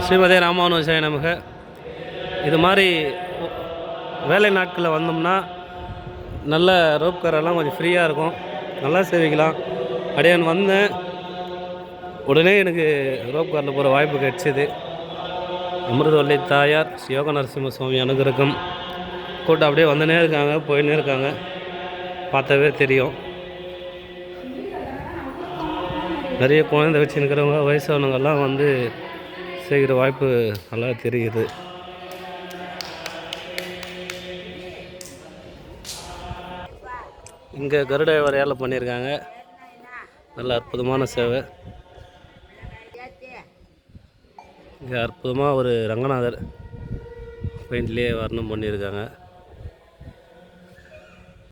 ஸ்ரீமதே ராமானுஜாய நமக. இது மாதிரி வேலை நாட்களில் வந்தோம்னா நல்ல ரோப் காரெல்லாம் கொஞ்சம் ஃப்ரீயாக இருக்கும், நல்லா சேவிக்கலாம். அப்படியே வந்தேன், உடனே எனக்கு ரோப் காரில் போகிற வாய்ப்பு கிடச்சிது. அமிர்தவல்லி தாயார் யோக நரசிம்ம சுவாமி அனுகிரகம் கூட்டம் அப்படியே வந்துனே இருக்காங்க, போயின்னே இருக்காங்க, பார்த்தாவே தெரியும். நிறைய குழந்தை வச்சுருக்கிறவங்க வயசானவங்கெல்லாம் வந்து செய்கிற வாய்ப்பு நல்லா தெரியுது. இங்கே கருட வரையால பண்ணியிருக்காங்க, நல்ல அற்புதமான சேவை. இங்கே அற்புதமாக ஒரு ரங்கநாதர் பெயிண்ட்லேயே வர்ணம் பண்ணியிருக்காங்க.